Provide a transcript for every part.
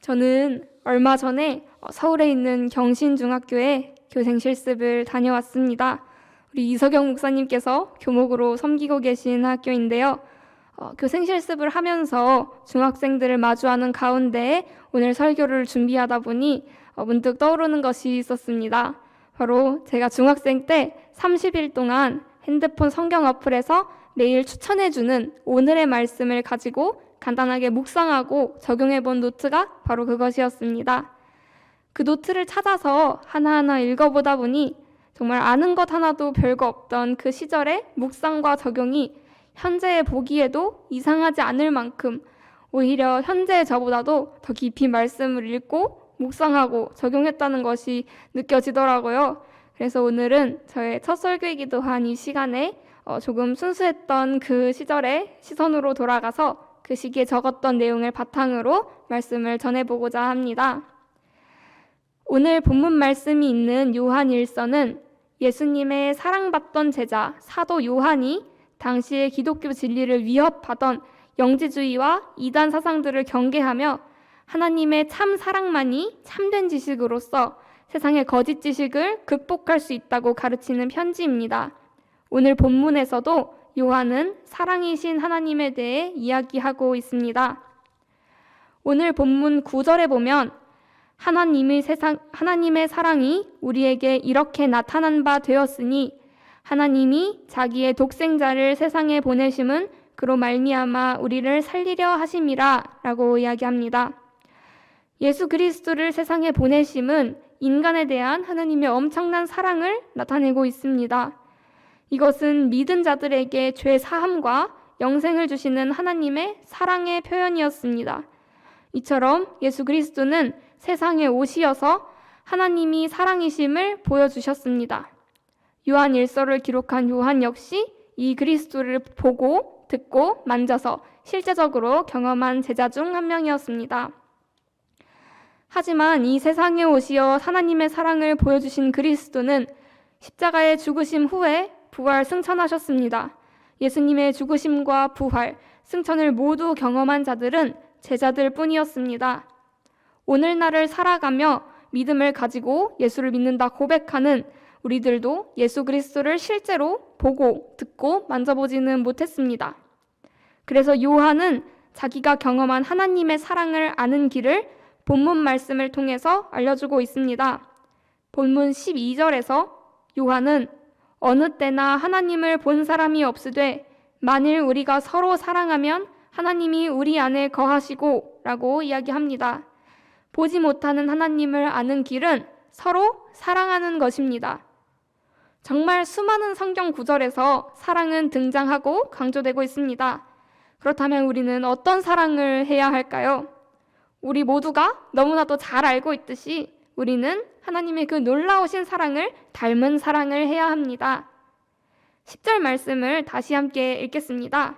저는 얼마 전에 서울에 있는 경신중학교에 교생 실습을 다녀왔습니다. 우리 이석영 목사님께서 교목으로 섬기고 계신 학교인데요. 교생 실습을 하면서 중학생들을 마주하는 가운데 오늘 설교를 준비하다 보니 문득 떠오르는 것이 있었습니다. 바로 제가 중학생 때 30일 동안 핸드폰 성경 어플에서 매일 추천해주는 오늘의 말씀을 가지고 간단하게 묵상하고 적용해본 노트가 바로 그것이었습니다. 그 노트를 찾아서 하나하나 읽어보다 보니 정말 아는 것 하나도 별거 없던 그 시절의 묵상과 적용이 현재에 보기에도 이상하지 않을 만큼 오히려 현재의 저보다도 더 깊이 말씀을 읽고 묵상하고 적용했다는 것이 느껴지더라고요. 그래서 오늘은 저의 첫 설교이기도 한 이 시간에 조금 순수했던 그 시절의 시선으로 돌아가서 그 시기에 적었던 내용을 바탕으로 말씀을 전해보고자 합니다. 오늘 본문 말씀이 있는 요한 1서는 예수님의 사랑받던 제자 사도 요한이 당시의 기독교 진리를 위협하던 영지주의와 이단 사상들을 경계하며 하나님의 참 사랑만이 참된 지식으로서 세상의 거짓 지식을 극복할 수 있다고 가르치는 편지입니다. 오늘 본문에서도 요한은 사랑이신 하나님에 대해 이야기하고 있습니다. 오늘 본문 9절에 보면 하나님의 사랑이 우리에게 이렇게 나타난 바 되었으니 하나님이 자기의 독생자를 세상에 보내심은 그로 말미암아 우리를 살리려 하심이라 라고 이야기합니다. 예수 그리스도를 세상에 보내심은 인간에 대한 하나님의 엄청난 사랑을 나타내고 있습니다. 이것은 믿은 자들에게 죄 사함과 영생을 주시는 하나님의 사랑의 표현이었습니다. 이처럼 예수 그리스도는 세상에 오시어서 하나님이 사랑이심을 보여주셨습니다. 요한 1서를 기록한 요한 역시 이 그리스도를 보고 듣고 만져서 실제적으로 경험한 제자 중 한 명이었습니다. 하지만 이 세상에 오시어 하나님의 사랑을 보여주신 그리스도는 십자가의 죽으심 후에 부활 승천하셨습니다. 예수님의 죽으심과 부활, 승천을 모두 경험한 자들은 제자들 뿐이었습니다. 오늘날을 살아가며 믿음을 가지고 예수를 믿는다 고백하는 우리들도 예수 그리스도를 실제로 보고 듣고 만져보지는 못했습니다. 그래서 요한은 자기가 경험한 하나님의 사랑을 아는 길을 본문 말씀을 통해서 알려주고 있습니다. 본문 12절에서 요한은 어느 때나 하나님을 본 사람이 없으되 만일 우리가 서로 사랑하면 하나님이 우리 안에 거하시고 라고 이야기합니다. 보지 못하는 하나님을 아는 길은 서로 사랑하는 것입니다. 정말 수많은 성경 구절에서 사랑은 등장하고 강조되고 있습니다. 그렇다면 우리는 어떤 사랑을 해야 할까요? 우리 모두가 너무나도 잘 알고 있듯이 우리는 하나님의 그 놀라우신 사랑을 닮은 사랑을 해야 합니다. 10절 말씀을 다시 함께 읽겠습니다.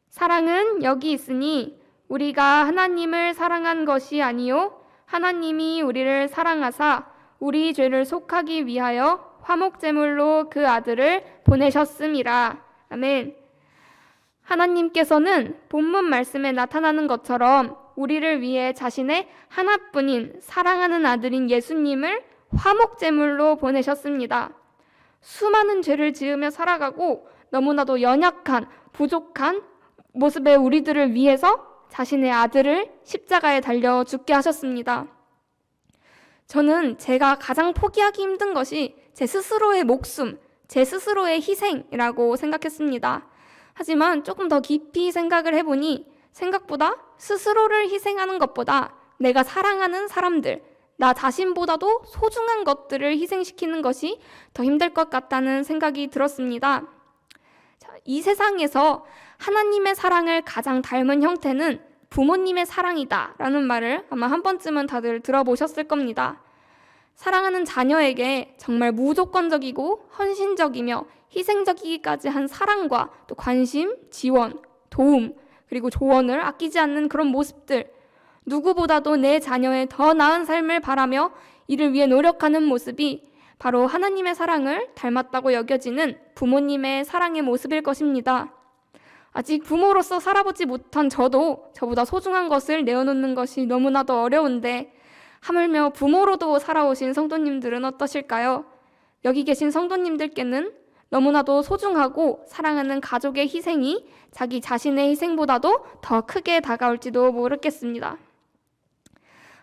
사랑은 여기 있으니 우리가 하나님을 사랑한 것이 아니요 하나님이 우리를 사랑하사 우리 죄를 속하기 위하여 화목제물로 그 아들을 보내셨음이라. 아멘. 하나님께서는 본문 말씀에 나타나는 것처럼 우리를 위해 자신의 하나뿐인 사랑하는 아들인 예수님을 화목제물로 보내셨습니다. 수많은 죄를 지으며 살아가고 너무나도 연약한, 부족한 모습의 우리들을 위해서 자신의 아들을 십자가에 달려 죽게 하셨습니다. 저는 제가 가장 포기하기 힘든 것이 제 스스로의 목숨, 제 스스로의 희생이라고 생각했습니다. 하지만 조금 더 깊이 생각을 해보니 생각보다 스스로를 희생하는 것보다 내가 사랑하는 사람들, 나 자신보다도 소중한 것들을 희생시키는 것이 더 힘들 것 같다는 생각이 들었습니다. 이 세상에서 하나님의 사랑을 가장 닮은 형태는 부모님의 사랑이다 라는 말을 아마 한 번쯤은 다들 들어보셨을 겁니다. 사랑하는 자녀에게 정말 무조건적이고 헌신적이며 희생적이기까지 한 사랑과 또 관심, 지원, 도움, 그리고 조언을 아끼지 않는 그런 모습들, 누구보다도 내 자녀의 더 나은 삶을 바라며 이를 위해 노력하는 모습이 바로 하나님의 사랑을 닮았다고 여겨지는 부모님의 사랑의 모습일 것입니다. 아직 부모로서 살아보지 못한 저도 저보다 소중한 것을 내어놓는 것이 너무나도 어려운데 하물며 부모로도 살아오신 성도님들은 어떠실까요? 여기 계신 성도님들께는 너무나도 소중하고 사랑하는 가족의 희생이 자기 자신의 희생보다도 더 크게 다가올지도 모르겠습니다.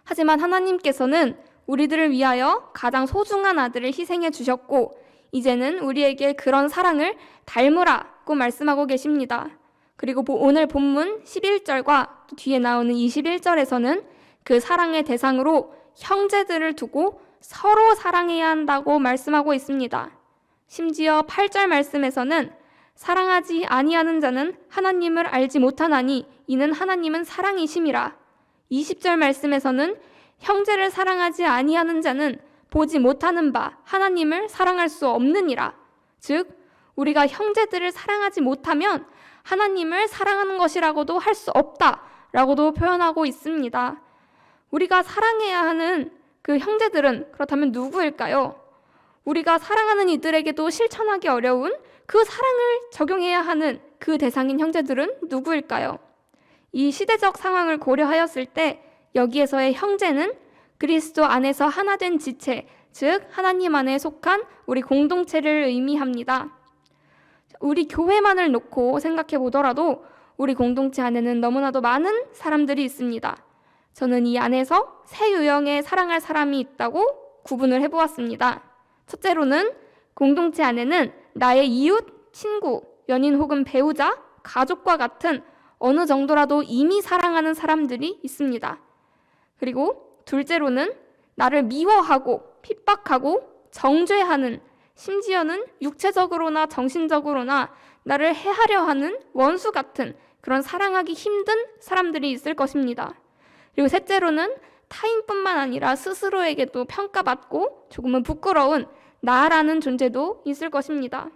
하지만 하나님께서는 우리들을 위하여 가장 소중한 아들을 희생해 주셨고 이제는 우리에게 그런 사랑을 닮으라고 말씀하고 계십니다. 그리고 오늘 본문 11절과 뒤에 나오는 21절에서는 그 사랑의 대상으로 형제들을 두고 서로 사랑해야 한다고 말씀하고 있습니다. 심지어 8절 말씀에서는 사랑하지 아니하는 자는 하나님을 알지 못하나니 이는 하나님은 사랑이심이라. 20절 말씀에서는 형제를 사랑하지 아니하는 자는 보지 못하는 바 하나님을 사랑할 수 없느니라. 즉 우리가 형제들을 사랑하지 못하면 하나님을 사랑하는 것이라고도 할 수 없다라고도 표현하고 있습니다. 우리가 사랑해야 하는 그 형제들은 그렇다면 누구일까요? 우리가 사랑하는 이들에게도 실천하기 어려운 그 사랑을 적용해야 하는 그 대상인 형제들은 누구일까요? 이 시대적 상황을 고려하였을 때 여기에서의 형제는 그리스도 안에서 하나 된 지체, 즉 하나님 안에 속한 우리 공동체를 의미합니다. 우리 교회만을 놓고 생각해 보더라도 우리 공동체 안에는 너무나도 많은 사람들이 있습니다. 저는 이 안에서 세 유형의 사랑할 사람이 있다고 구분을 해보았습니다. 첫째로는 공동체 안에는 나의 이웃, 친구, 연인 혹은 배우자, 가족과 같은 어느 정도라도 이미 사랑하는 사람들이 있습니다. 그리고 둘째로는 나를 미워하고 핍박하고 정죄하는, 심지어는 육체적으로나 정신적으로나 나를 해하려 하는 원수 같은 그런 사랑하기 힘든 사람들이 있을 것입니다. 그리고 셋째로는 타인뿐만 아니라 스스로에게도 평가받고 조금은 부끄러운 나라는 존재도 있을 것입니다.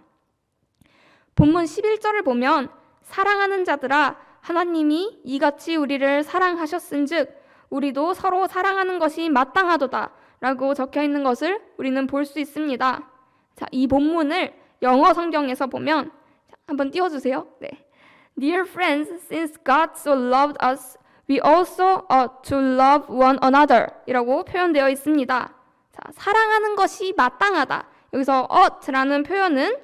본문 11절을 보면 사랑하는 자들아 하나님이 이같이 우리를 사랑하셨은즉 우리도 서로 사랑하는 것이 마땅하도다 라고 적혀 있는 것을 우리는 볼 수 있습니다. 자, 이 본문을 영어 성경에서 보면 한번 띄워주세요. 네. Dear friends, since God so loved us, we also ought to love one another 이라고 표현되어 있습니다. 자, 사랑하는 것이 마땅하다. 여기서 ought라는 표현은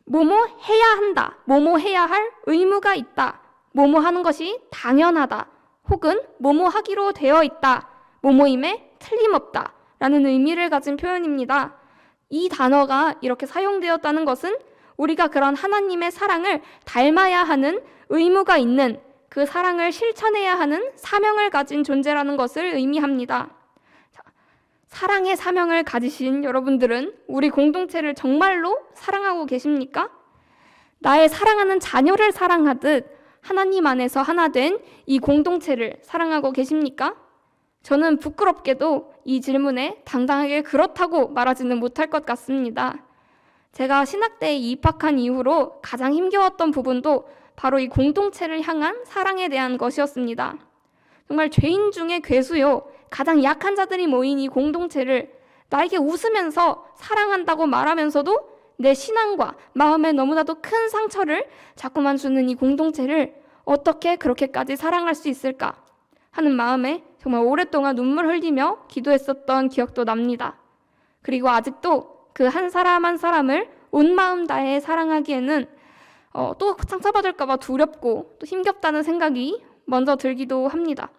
뭐뭐 해야 한다, 뭐뭐 해야 할 의무가 있다, 뭐뭐 하는 것이 당연하다, 혹은 뭐뭐 하기로 되어 있다, 뭐뭐임에 틀림없다 라는 의미를 가진 표현입니다. 이 단어가 이렇게 사용되었다는 것은 우리가 그런 하나님의 사랑을 닮아야 하는 의무가 있는, 그 사랑을 실천해야 하는 사명을 가진 존재라는 것을 의미합니다. 자, 사랑의 사명을 가지신 여러분들은 우리 공동체를 정말로 사랑하고 계십니까? 나의 사랑하는 자녀를 사랑하듯 하나님 안에서 하나 된 이 공동체를 사랑하고 계십니까? 저는 부끄럽게도 이 질문에 당당하게 그렇다고 말하지는 못할 것 같습니다. 제가 신학대에 입학한 이후로 가장 힘겨웠던 부분도 바로 이 공동체를 향한 사랑에 대한 것이었습니다. 정말 죄인 중에 괴수요, 가장 약한 자들이 모인 이 공동체를 나에게 웃으면서 사랑한다고 말하면서도 내 신앙과 마음에 너무나도 큰 상처를 자꾸만 주는 이 공동체를 어떻게 그렇게까지 사랑할 수 있을까 하는 마음에 정말 오랫동안 눈물 흘리며 기도했었던 기억도 납니다. 그리고 아직도 그 한 사람 한 사람을 온 마음 다해 사랑하기에는 또 상처받을까 봐 두렵고 또 힘겹다는 생각이 먼저 들기도 합니다.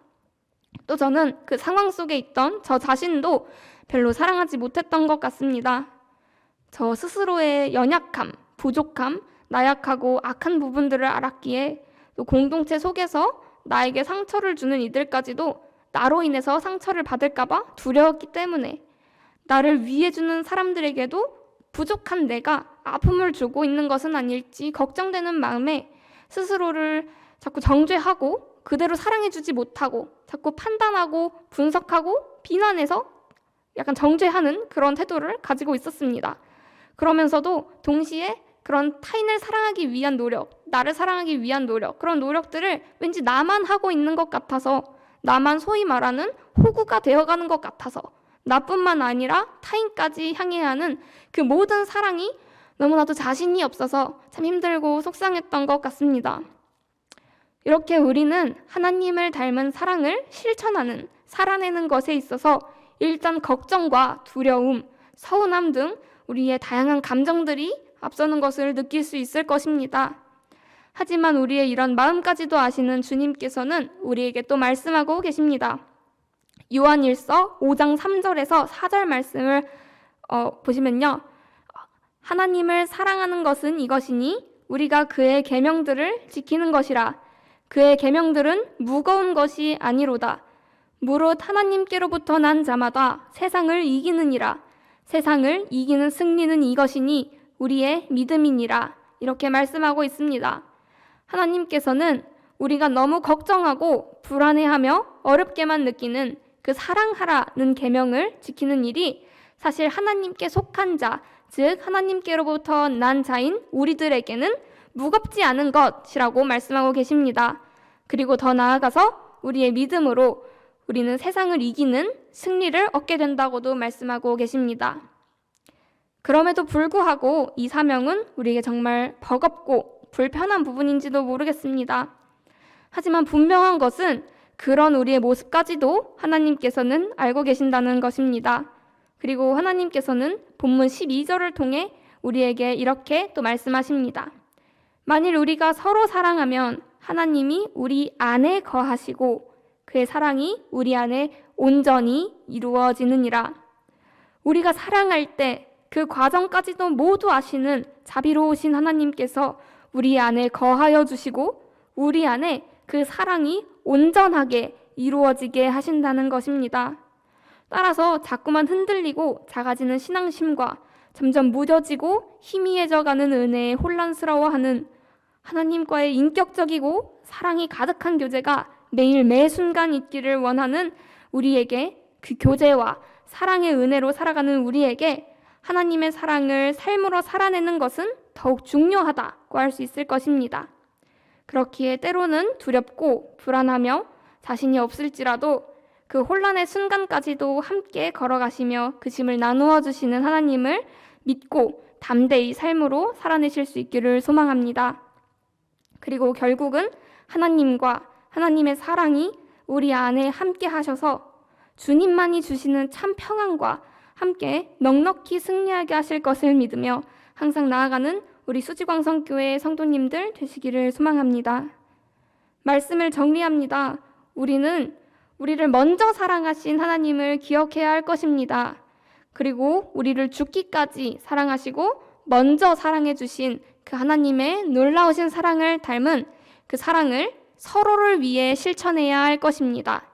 또 저는 그 상황 속에 있던 저 자신도 별로 사랑하지 못했던 것 같습니다. 저 스스로의 연약함, 부족함, 나약하고 악한 부분들을 알았기에 또 공동체 속에서 나에게 상처를 주는 이들까지도 나로 인해서 상처를 받을까 봐 두려웠기 때문에 나를 위해주는 사람들에게도 부족한 내가 아픔을 주고 있는 것은 아닐지 걱정되는 마음에 스스로를 자꾸 정죄하고 그대로 사랑해주지 못하고 자꾸 판단하고 분석하고 비난해서 약간 정죄하는 그런 태도를 가지고 있었습니다. 그러면서도 동시에 그런 타인을 사랑하기 위한 노력, 나를 사랑하기 위한 노력, 그런 노력들을 왠지 나만 하고 있는 것 같아서, 나만 소위 말하는 호구가 되어가는 것 같아서, 나뿐만 아니라 타인까지 향해 하는 그 모든 사랑이 너무나도 자신이 없어서 참 힘들고 속상했던 것 같습니다. 이렇게 우리는 하나님을 닮은 사랑을 실천하는, 살아내는 것에 있어서 일단 걱정과 두려움, 서운함 등 우리의 다양한 감정들이 앞서는 것을 느낄 수 있을 것입니다. 하지만 우리의 이런 마음까지도 아시는 주님께서는 우리에게 또 말씀하고 계십니다. 요한일서 5장 3절에서 4절 말씀을 보시면요. 하나님을 사랑하는 것은 이것이니 우리가 그의 계명들을 지키는 것이라. 그의 계명들은 무거운 것이 아니로다. 무릇 하나님께로부터 난 자마다 세상을 이기느니라. 세상을 이기는 승리는 이것이니 우리의 믿음이니라. 이렇게 말씀하고 있습니다. 하나님께서는 우리가 너무 걱정하고 불안해하며 어렵게만 느끼는 그 사랑하라는 계명을 지키는 일이 사실 하나님께 속한 자, 즉 하나님께로부터 난 자인 우리들에게는 무겁지 않은 것이라고 말씀하고 계십니다. 그리고 더 나아가서 우리의 믿음으로 우리는 세상을 이기는 승리를 얻게 된다고도 말씀하고 계십니다. 그럼에도 불구하고 이 사명은 우리에게 정말 버겁고 불편한 부분인지도 모르겠습니다. 하지만 분명한 것은 그런 우리의 모습까지도 하나님께서는 알고 계신다는 것입니다. 그리고 하나님께서는 본문 12절을 통해 우리에게 이렇게 또 말씀하십니다. 만일 우리가 서로 사랑하면 하나님이 우리 안에 거하시고 그의 사랑이 우리 안에 온전히 이루어지느니라. 우리가 사랑할 때 그 과정까지도 모두 아시는 자비로우신 하나님께서 우리 안에 거하여 주시고 우리 안에 그 사랑이 온전하게 이루어지게 하신다는 것입니다. 따라서 자꾸만 흔들리고 작아지는 신앙심과 점점 무뎌지고 희미해져가는 은혜에 혼란스러워하는 하나님과의 인격적이고 사랑이 가득한 교제가 매일 매 순간 있기를 원하는 우리에게, 그 교제와 사랑의 은혜로 살아가는 우리에게 하나님의 사랑을 삶으로 살아내는 것은 더욱 중요하다고 할 수 있을 것입니다. 그렇기에 때로는 두렵고 불안하며 자신이 없을지라도 그 혼란의 순간까지도 함께 걸어가시며 그 짐을 나누어 주시는 하나님을 믿고 담대히 삶으로 살아내실 수 있기를 소망합니다. 그리고 결국은 하나님과 하나님의 사랑이 우리 안에 함께 하셔서 주님만이 주시는 참 평안과 함께 넉넉히 승리하게 하실 것을 믿으며 항상 나아가는 우리 수지광성교회 성도님들 되시기를 소망합니다. 말씀을 정리합니다. 우리는 우리를 먼저 사랑하신 하나님을 기억해야 할 것입니다. 그리고 우리를 죽기까지 사랑하시고 먼저 사랑해 주신 그 하나님의 놀라우신 사랑을 닮은 그 사랑을 서로를 위해 실천해야 할 것입니다.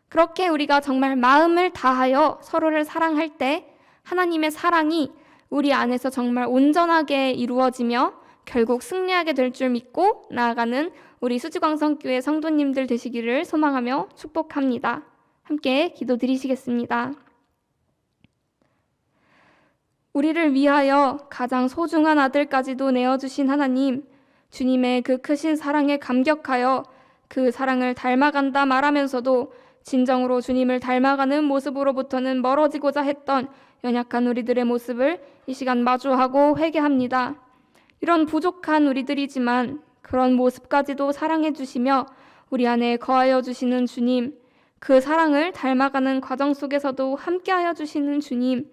그렇게 우리가 정말 마음을 다하여 서로를 사랑할 때 하나님의 사랑이 우리 안에서 정말 온전하게 이루어지며 결국 승리하게 될 줄 믿고 나아가는 우리 수지광성교회 성도님들 되시기를 소망하며 축복합니다. 함께 기도드리시겠습니다. 우리를 위하여 가장 소중한 아들까지도 내어주신 하나님, 주님의 그 크신 사랑에 감격하여 그 사랑을 닮아간다 말하면서도 진정으로 주님을 닮아가는 모습으로부터는 멀어지고자 했던 연약한 우리들의 모습을 이 시간 마주하고 회개합니다. 이런 부족한 우리들이지만 그런 모습까지도 사랑해 주시며 우리 안에 거하여 주시는 주님, 그 사랑을 닮아가는 과정 속에서도 함께하여 주시는 주님,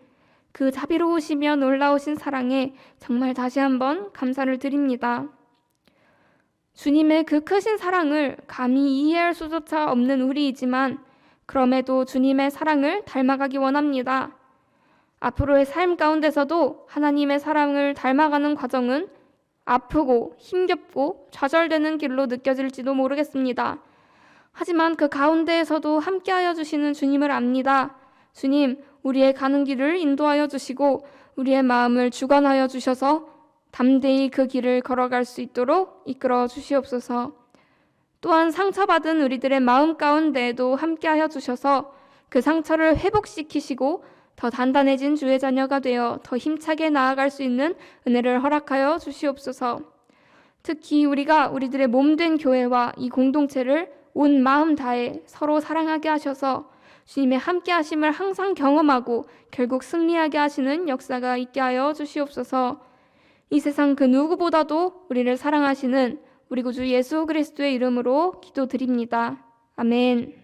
그 자비로우시며 놀라우신 사랑에 정말 다시 한번 감사를 드립니다. 주님의 그 크신 사랑을 감히 이해할 수조차 없는 우리이지만 그럼에도 주님의 사랑을 닮아가기 원합니다. 앞으로의 삶 가운데서도 하나님의 사랑을 닮아가는 과정은 아프고 힘겹고 좌절되는 길로 느껴질지도 모르겠습니다. 하지만 그 가운데에서도 함께하여 주시는 주님을 압니다. 주님, 우리의 가는 길을 인도하여 주시고 우리의 마음을 주관하여 주셔서 담대히 그 길을 걸어갈 수 있도록 이끌어 주시옵소서. 또한 상처받은 우리들의 마음 가운데에도 함께하여 주셔서 그 상처를 회복시키시고 더 단단해진 주의 자녀가 되어 더 힘차게 나아갈 수 있는 은혜를 허락하여 주시옵소서. 특히 우리가 우리들의 몸된 교회와 이 공동체를 온 마음 다해 서로 사랑하게 하셔서 주님의 함께 하심을 항상 경험하고 결국 승리하게 하시는 역사가 있게 하여 주시옵소서. 이 세상 그 누구보다도 우리를 사랑하시는 우리 구주 예수 그리스도의 이름으로 기도드립니다. 아멘.